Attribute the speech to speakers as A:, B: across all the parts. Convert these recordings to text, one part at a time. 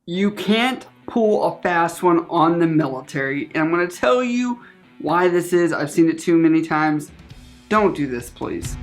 A: You can't pull a fast one on the military, and I'm going to tell you why this is. I've seen it too many times. Don't do this, please.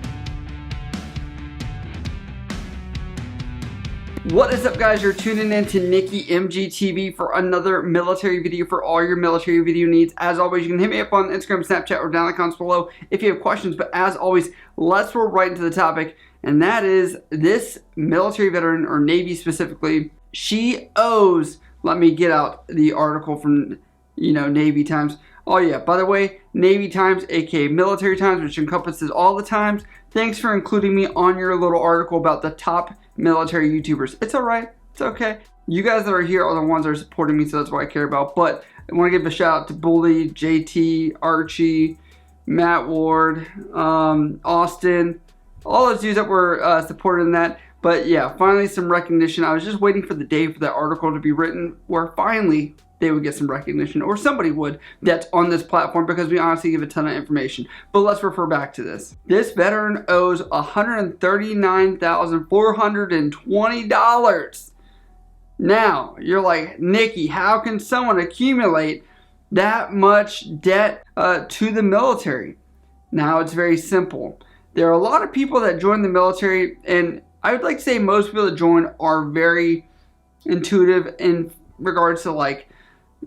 A: What is up, guys? You're tuning in to Nikki MGTV for another military video for all your military video needs. As always, you can hit me up on Instagram, Snapchat, or down in the comments below if you have questions. But as always, let's roll right into the topic, and that is this military veteran, or Navy specifically. She owes, let me get out the article from, Navy Times. Oh yeah, by the way, Navy Times, aka Military Times, which encompasses all the times. Thanks for including me on your little article about the top military YouTubers. It's alright, it's okay. You guys that are here are the ones that are supporting me, so that's what I care about. But I want to give a shout out to Bully, JT, Archie, Matt Ward, Austin, all those dudes that were supporting that. But yeah, finally some recognition. I was just waiting for the day for that article to be written where finally they would get some recognition, or somebody would, that's on this platform, because we honestly give a ton of information. But let's refer back to this. This veteran owes $139,420. Now, you're like, Nikki, how can someone accumulate that much debt to the military? Now, it's very simple. There are a lot of people that join the military, and I would like to say most people that join are very intuitive in regards to like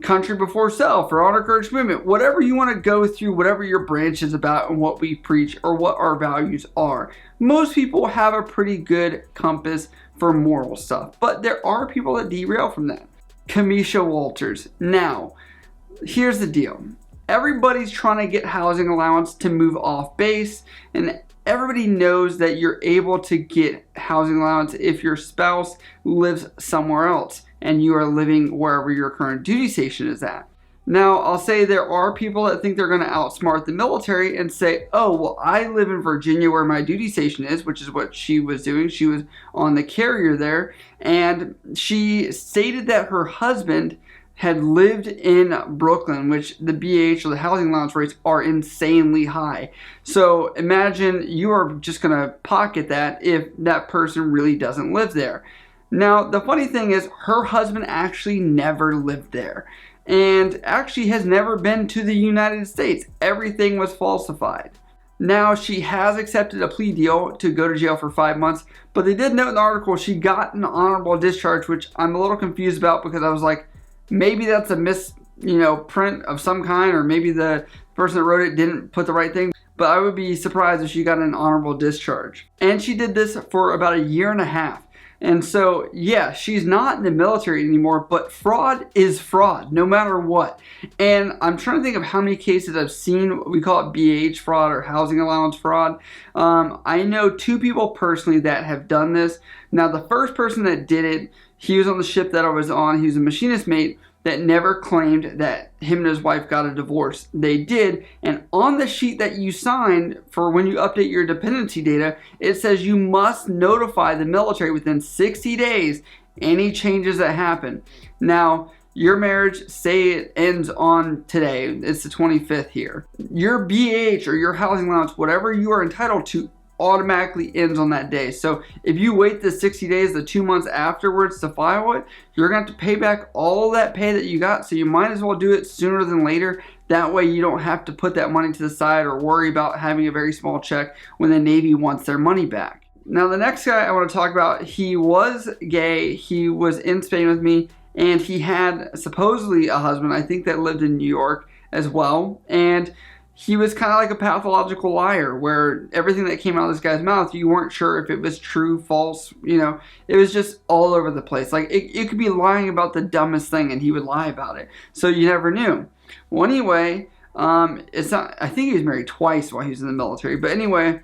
A: country before self or honor, courage, commitment, whatever you want to go through, whatever your branch is about and what we preach or what our values are. Most people have a pretty good compass for moral stuff, but there are people that derail from that. Kamisha Walters. Now, here's the deal. Everybody's trying to get housing allowance to move off base, and everybody knows that you're able to get housing allowance if your spouse lives somewhere else and you are living wherever your current duty station is at. Now, I'll say there are people that think they're going to outsmart the military and say, oh, well, I live in Virginia where my duty station is, which is what she was doing. She was on the carrier there, and she stated that her husband had lived in Brooklyn, which the BH, or the housing allowance rates, are insanely high. So imagine you are just going to pocket that if that person really doesn't live there. Now, the funny thing is, her husband actually never lived there, and actually has never been to the United States. Everything was falsified. Now, she has accepted a plea deal to go to jail for 5 months, but they did note in the article she got an honorable discharge, which I'm a little confused about, because I was like, maybe that's a print of some kind, or maybe the person that wrote it didn't put the right thing. But I would be surprised if she got an honorable discharge. And she did this for about a year and a half. And so, yeah, she's not in the military anymore, but fraud is fraud, no matter what. And I'm trying to think of how many cases I've seen. We call it BH fraud or housing allowance fraud. I know 2 people personally that have done this. Now, the first person that did it, he was on the ship that I was on. He was a machinist mate that never claimed that him and his wife got a divorce. They did, and on the sheet that you signed for when you update your dependency data, it says you must notify the military within 60 days any changes that happen. Now, your marriage, say it ends on today, it's the 25th here. Your BH or your housing allowance, whatever you are entitled to, automatically ends on that day. So if you wait the 60 days, the 2 months afterwards to file it, you're going to have to pay back all that pay that you got. So you might as well do it sooner than later. That way you don't have to put that money to the side or worry about having a very small check when the Navy wants their money back. Now, the next guy I want to talk about, he was gay. He was in Spain with me, and he had supposedly a husband, I think, that lived in New York as well. And he was kind of like a pathological liar, where everything that came out of this guy's mouth, you weren't sure if it was true, false, it was just all over the place. Like, it could be lying about the dumbest thing, and he would lie about it. So you never knew. Well, anyway, I think he was married twice while he was in the military. But anyway,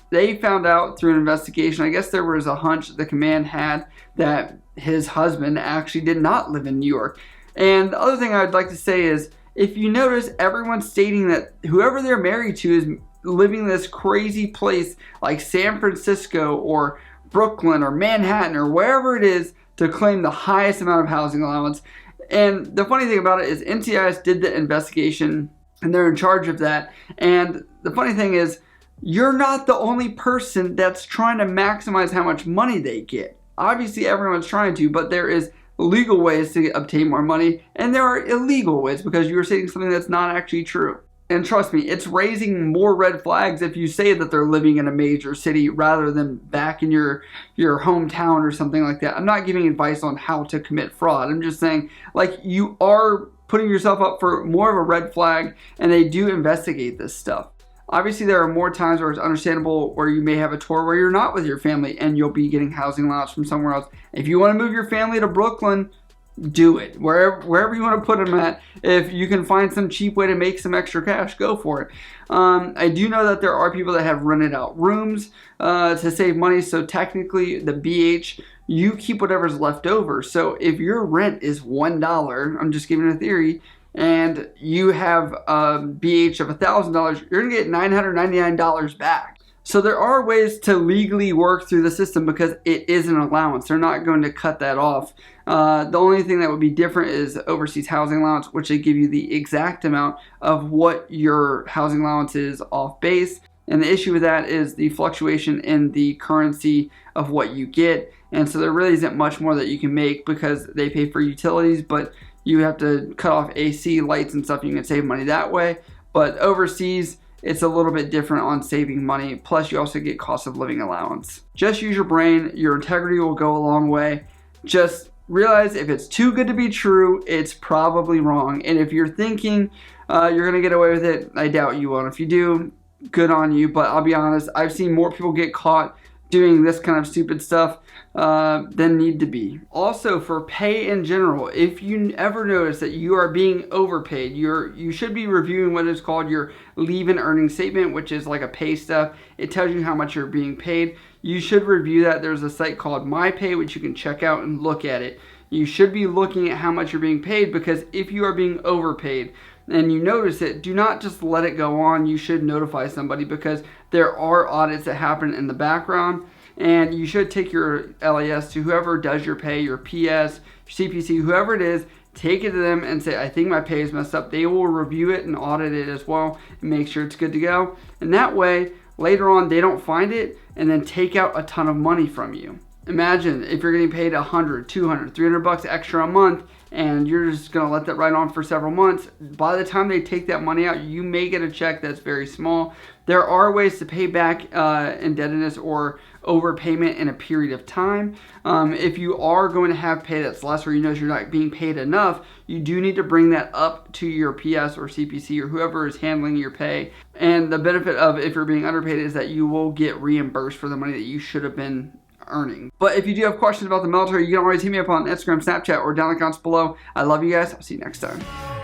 A: they found out through an investigation, I guess there was a hunch the command had that his husband actually did not live in New York. And the other thing I'd like to say is, if you notice, everyone's stating that whoever they're married to is living in this crazy place like San Francisco or Brooklyn or Manhattan or wherever it is to claim the highest amount of housing allowance. And the funny thing about it is NCIS did the investigation, and they're in charge of that. And the funny thing is, you're not the only person that's trying to maximize how much money they get. Obviously, everyone's trying to, but there is legal ways to obtain more money, and there are illegal ways because you're saying something that's not actually true. And trust me, it's raising more red flags if you say that they're living in a major city rather than back in your hometown or something like that. I'm not giving advice on how to commit fraud. I'm just saying, like, you are putting yourself up for more of a red flag, and they do investigate this stuff. Obviously, there are more times where it's understandable where you may have a tour where you're not with your family and you'll be getting housing allowance from somewhere else. If you want to move your family to Brooklyn, do it. Wherever you want to put them at. If you can find some cheap way to make some extra cash, go for it. I do know that there are people that have rented out rooms to save money. So technically, the BH, you keep whatever's left over. So if your rent is $1, I'm just giving a theory, and you have a BH of $1,000, you're going to get $999 back. So there are ways to legally work through the system because it is an allowance. They're not going to cut that off. The only thing that would be different is overseas housing allowance, which they give you the exact amount of what your housing allowance is off base. And the issue with that is the fluctuation in the currency of what you get. And so there really isn't much more that you can make because they pay for utilities, but you have to cut off AC, lights, and stuff. You can save money that way. But overseas, it's a little bit different on saving money. Plus, you also get cost of living allowance. Just use your brain. Your integrity will go a long way. Just realize if it's too good to be true, it's probably wrong. And if you're thinking you're going to get away with it, I doubt you will. And if you do, good on you. But I'll be honest, I've seen more people get caught doing this kind of stupid stuff than need to be. Also, for pay in general, if you ever notice that you are being overpaid, you should be reviewing what is called your leave and earning statement, which is like a pay stub. It tells you how much you're being paid. You should review that. There's a site called MyPay, which you can check out and look at it. You should be looking at how much you're being paid, because if you are being overpaid and you notice it, do not just let it go on. You should notify somebody, because there are audits that happen in the background, and you should take your LAS to whoever does your pay, your PS, your CPC, whoever it is. Take it to them and say, I think my pay is messed up. They will review it and audit it as well and make sure it's good to go. And that way, later on, they don't find it and then take out a ton of money from you. Imagine if you're getting paid $100, $200, $300 extra a month, and you're just going to let that ride on for several months. By the time they take that money out, you may get a check that's very small. There are ways to pay back indebtedness or overpayment in a period of time. If you are going to have pay that's less, or you know you're not being paid enough, you do need to bring that up to your PS or CPC or whoever is handling your pay. And the benefit of if you're being underpaid is that you will get reimbursed for the money that you should have been earning. But if you do have questions about the military, you can always hit me up on Instagram, Snapchat, or down in the comments below. I love you guys. I'll see you next time.